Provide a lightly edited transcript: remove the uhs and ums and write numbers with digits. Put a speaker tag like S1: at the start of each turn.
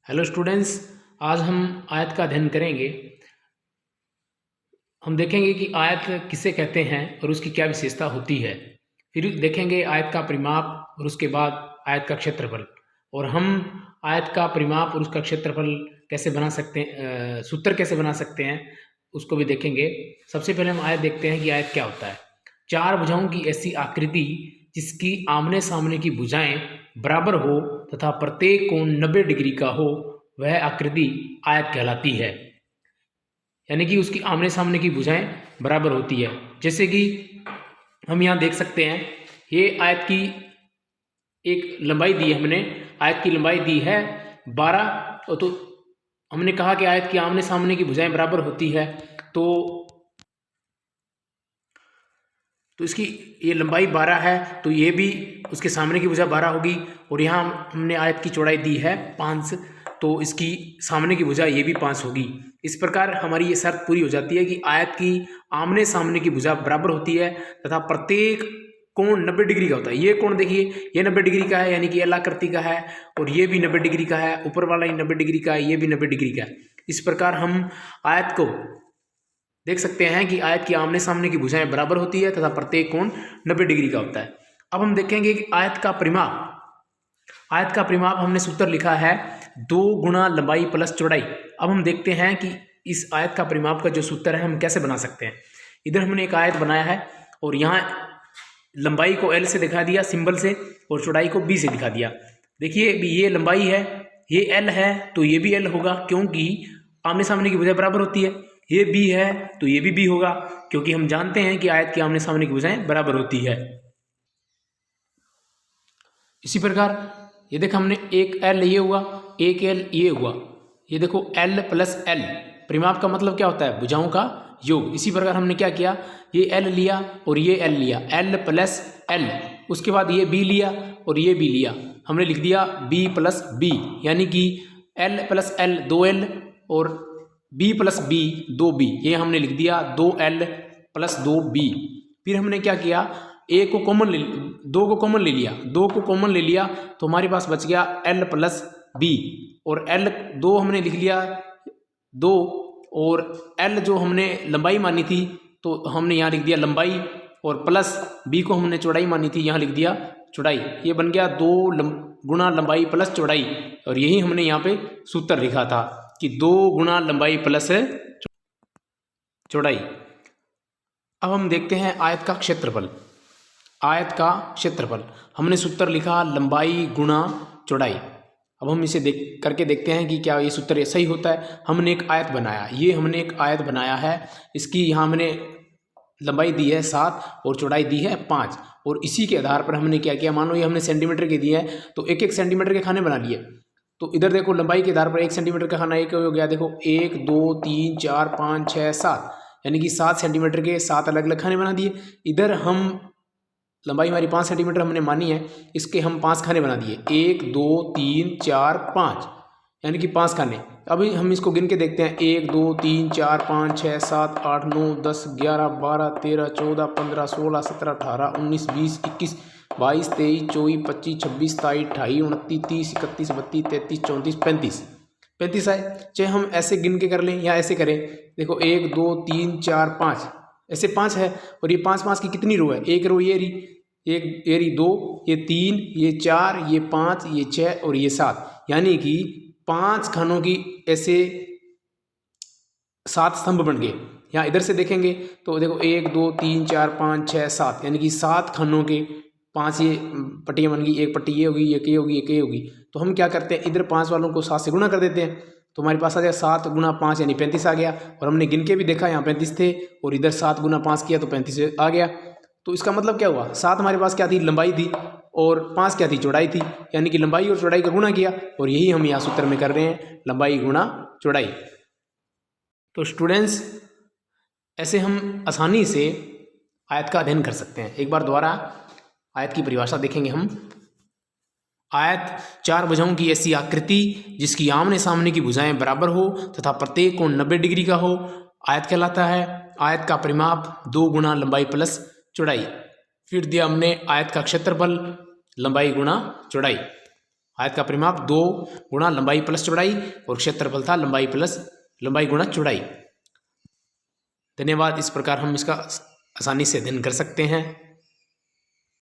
S1: Hello students, आज हम आयत का अध्ययन करेंगे। हम देखेंगे कि आयत किसे कहते हैं और उसकी क्या विशेषता होती है। फिर देखेंगे आयत का परिमाप और उसके बाद आयत का क्षेत्रफल। और हम आयत का परिमाप और उसका क्षेत्रफल कैसे बना सकते हैं, सूत्र कैसे बना सकते हैं, उसको भी देखेंगे। सबसे पहले हम आयत देखते हैं कि आयत क्या होता है। चार भुजाओं की ऐसी आकृति जिसकी आमने सामने की भुजाएं बराबर हो तथा प्रत्येक कोण 90 डिग्री का हो, वह आकृति आयत कहलाती है। यानी कि उसकी आमने सामने की भुजाएं बराबर होती है। जैसे कि हम यहाँ देख सकते हैं, ये आयत की एक लंबाई दी है हमने। आयत की लंबाई दी है 12। तो हमने कहा कि आयत की आमने सामने की भुजाएं बराबर होती है, तो इसकी ये लंबाई 12 है, तो ये भी उसके सामने की भुजा 12 होगी। और यहाँ हमने आयत की चौड़ाई दी है 5, तो इसकी सामने की भुजा ये भी 5 होगी। इस प्रकार हमारी ये शर्त पूरी हो जाती है कि आयत की आमने सामने की भुजा बराबर होती है तथा प्रत्येक कोण 90 डिग्री का होता है। ये कोण देखिए, ये 90 डिग्री का है, यानी कि एल आकृति का है, और ये भी 90 डिग्री का है, ऊपर वाला ही 90 डिग्री का है, ये भी 90 डिग्री का है। इस प्रकार हम आयत को देख सकते हैं कि आयत की आमने सामने की भुजाएं बराबर होती है तथा प्रत्येक कोण 90 डिग्री का होता है। अब हम देखेंगे कि आयत का परिमाप। आयत का परिमाप हमने सूत्र लिखा है 2 गुणा लंबाई प्लस चौड़ाई। अब हम देखते हैं कि इस आयत का परिमाप का जो सूत्र है हम कैसे बना सकते हैं। इधर हमने एक आयत बनाया है और यहाँ लंबाई को L से दिखा दिया सिंबल से, और चौड़ाई को B से दिखा दिया। देखिए ये लंबाई है, ये L है, तो ये भी L होगा क्योंकि आमने सामने की भुजाएं बराबर होती है। ये B है तो ये भी B होगा, क्योंकि हम जानते हैं कि आयत की आमने सामने की भुजाएं बराबर होती है। इसी प्रकार ये देखो, हमने एक L ये हुआ, एक L ये हुआ। ये देखो L प्लस L, परिमाप का मतलब क्या होता है? भुजाओं का योग। इसी प्रकार हमने क्या किया, ये L लिया और ये L लिया, L प्लस L। उसके बाद ये B लिया और ये B लिया, हमने लिख दिया B प्लस B, यानी कि L प्लस L 2L और B प्लस B 2B। ये हमने लिख दिया 2L प्लस 2B। फिर हमने क्या किया, A को कॉमन ले, 2 को कॉमन ले लिया, 2 को कॉमन ले लिया तो हमारे पास बच गया L प्लस B। और L 2 हमने लिख लिया 2, और L जो हमने लंबाई मानी थी तो हमने यहाँ लिख दिया लंबाई, और प्लस B को हमने चौड़ाई मानी थी, यहाँ लिख दिया चौड़ाई। ये बन गया 2 गुणा लंबाई प्लस चौड़ाई। और यही हमने यहाँ पे सूत्र लिखा था कि 2 गुणा लंबाई प्लस चौड़ाई। अब हम देखते हैं आयत का क्षेत्रफल। आयत का क्षेत्रफल हमने सूत्र लिखा लंबाई गुणा चौड़ाई। अब हम इसे करके देखते हैं कि क्या ये सूत्र सही होता है। हमने एक आयत बनाया, ये हमने एक आयत बनाया है, इसकी यहाँ हमने लंबाई दी है 7 और चौड़ाई दी है 5, और इसी के आधार पर हमने क्या किया, मान लो ये हमने सेंटीमीटर के दिए हैं तो एक एक सेंटीमीटर के खाने बना लिए। तो इधर देखो लंबाई के आधार पर 1 सेंटीमीटर का खाना एक हो गया, देखो 1 2 3 4 5 6 7, यानी कि 7 सेंटीमीटर के 7 अलग अलग खाने बना दिए। इधर हम लंबाई हमारी 5 सेंटीमीटर हमने मानी है, इसके हम 5 खाने बना दिए, 1 2 3 4 5, यानी कि 5 खाने। अभी हम इसको गिन के देखते हैं, 1 2 3 4 5 6 7 8 9 10 11 12 13 14 15 16 17 18 19 20 21 22 23 24 25 26 27 28 29 30 31 32 33 34 35 35 है। चाहे हम ऐसे गिन के कर लें या ऐसे करें, देखो 1 2 3 4 5, ऐसे 5 है। और ये 5 5 की कितनी रो है, एक रो ये रही, एक ये रही 2, ये 3, ये 4, ये 5, ये 6 और ये 7, यानी कि 5 खानों की ऐसे 7 स्तंभ बन गए। यहाँ इधर से देखेंगे तो देखो 1 2 3 4 5 6 7, यानी कि 7 खानों के 5 ये पट्टियाँ बन गई, एक पट्टी ये होगी, एक ये होगी, एक ये होगी। तो हम क्या करते हैं, इधर 5 वालों को 7 से गुणा कर देते हैं, तो हमारे पास आ जाए 7 गुणा 5 यानी 35 आ गया। और हमने गिन के भी देखा, यहाँ 35 थे, और इधर 7 गुणा 5 किया तो 35 आ गया। तो इसका मतलब क्या हुआ, 7 हमारे पास क्या थी, लंबाई थी, और 5 क्या थी, चौड़ाई थी, यानी कि लंबाई और चौड़ाई का गुणा किया, और यही हम यहाँ सूत्र में कर रहे हैं, लंबाई गुणा चौड़ाई। तो स्टूडेंट्स, ऐसे हम आसानी से आयत का अध्ययन कर सकते हैं। एक बार दोबारा आयत की परिभाषा देखेंगे हम। आयत 4 भुजाओं की ऐसी आकृति जिसकी आमने सामने की भुजाएं बराबर हो तथा प्रत्येक कोण 90 डिग्री का हो, आयत कहलाता है। आयत का परिमाप 2 गुणा लंबाई प्लस चौड़ाई। फिर दिया हमने आयत का क्षेत्रफल लंबाई गुणा चौड़ाई। आयत का परिमाप 2 गुणा लंबाई प्लस चौड़ाई और क्षेत्रफल था लंबाई गुणा चौड़ाई। धन्यवाद। इस प्रकार हम इसका आसानी से अध्ययन कर सकते हैं।